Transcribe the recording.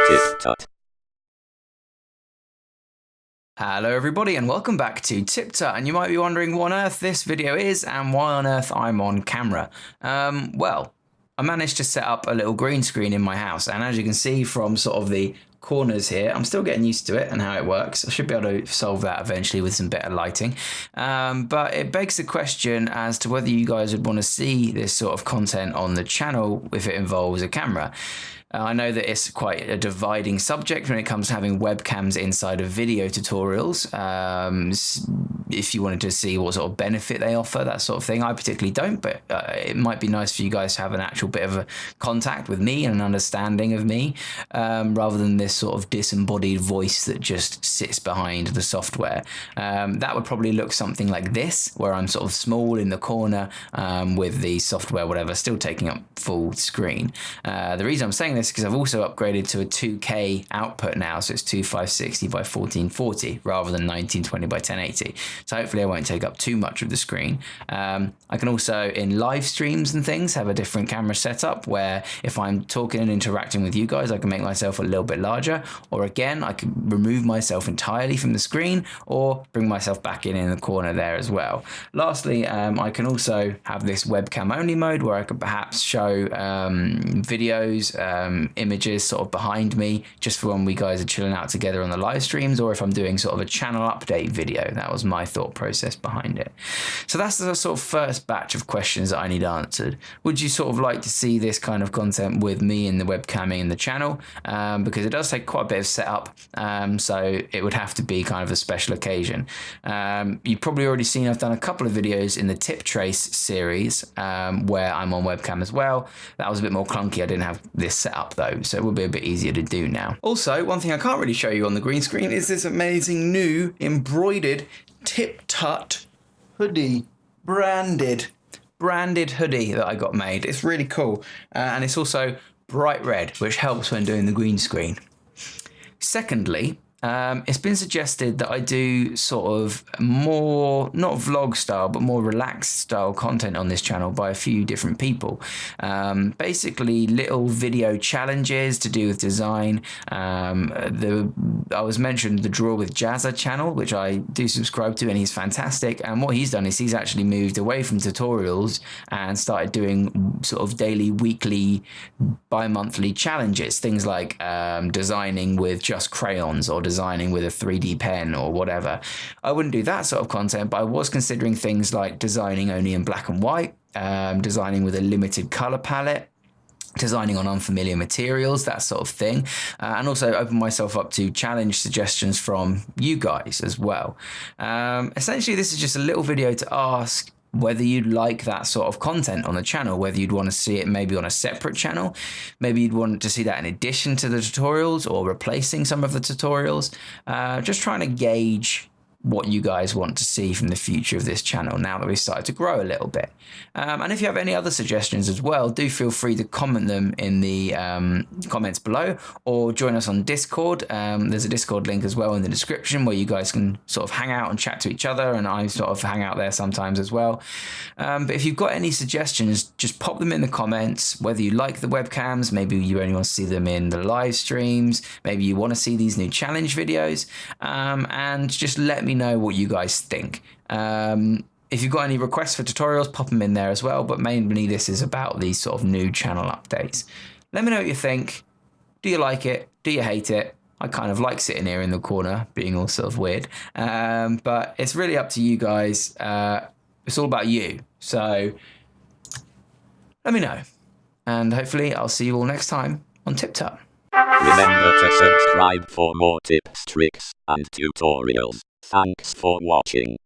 TipTut. Hello everybody and welcome back to TipTut, and you might be wondering what on earth this video is and why on earth I'm on camera. Well, I managed to set up a little green screen in my house, and as you can see from sort of the corners here, I'm still getting used to it and how it works. I should be able to solve that eventually with some better lighting. But it begs the question as to whether you guys would want to see this sort of content on the channel if it involves a camera. I know that it's quite a dividing subject when it comes to having webcams inside of video tutorials. If you wanted to see what sort of benefit they offer, that sort of thing. I particularly don't, but it might be nice for you guys to have an actual bit of a contact with me and an understanding of me, rather than this sort of disembodied voice that just sits behind the software. That would probably look something like this, where I'm sort of small in the corner with the software, whatever, still taking up full screen. The reason I'm saying this is because I've also upgraded to a 2K output now, so it's 2560 by 1440 rather than 1920 by 1080. So hopefully I won't take up too much of the screen. I can also, in live streams and things, have a different camera setup where if I'm talking and interacting with you guys, I can make myself a little bit larger, or again, I can remove myself entirely from the screen or bring myself back in the corner there as well. Lastly, I can also have this webcam only mode where I could perhaps show videos, images sort of behind me, just for when we guys are chilling out together on the live streams, or if I'm doing sort of a channel update video. That was my thought process behind it. So that's the sort of first batch of questions that I need answered. Would you sort of like to see this kind of content with me in the webcamming in the channel? Because it does take quite a bit of setup, so it would have to be kind of a special occasion. You've probably already seen I've done a couple of videos in the tip trace series where I'm on webcam as well. That was a bit more clunky. I didn't have this set up though, so it will be a bit easier to do now. Also, one thing I can't really show you on the green screen is this amazing new embroidered TipTut hoodie, branded hoodie that I got made. It's really cool, and it's also bright red, which helps when doing the green screen. Secondly, it's been suggested that I do sort of more, not vlog style, but more relaxed style content on this channel by a few different people. Basically little video challenges to do with design. I was mentioned the Draw with Jazza channel, which I do subscribe to, and he's fantastic. And what he's done is he's actually moved away from tutorials and started doing sort of daily, weekly, bi-monthly challenges. Things like designing with just crayons, or designing with a 3D pen, or whatever. I wouldn't do that sort of content, but I was considering things like designing only in black and white, designing with a limited color palette, designing on unfamiliar materials, that sort of thing, and also open myself up to challenge suggestions from you guys as well. Essentially, this is just a little video to ask whether you'd like that sort of content on the channel, whether you'd want to see it maybe on a separate channel, maybe you'd want to see that in addition to the tutorials or replacing some of the tutorials. Just trying to gauge what you guys want to see from the future of this channel now that we've started to grow a little bit. And if you have any other suggestions as well, do feel free to comment them in the comments below, or join us on Discord. There's a Discord link as well in the description where you guys can sort of hang out and chat to each other, and I sort of hang out there sometimes as well. But if you've got any suggestions, just pop them in the comments, whether you like the webcams, maybe you only want to see them in the live streams, maybe you want to see these new challenge videos, and just let me know what you guys think. If you've got any requests for tutorials, pop them in there as well, but mainly this is about these sort of new channel updates. Let me know what you think. Do you like it? Do you hate it? I kind of like sitting here in the corner being all sort of weird, but it's really up to you guys. It's all about you, so let me know, and hopefully I'll see you all next time on TipTut. Remember to subscribe for more tips, tricks, and tutorials. Thanks for watching.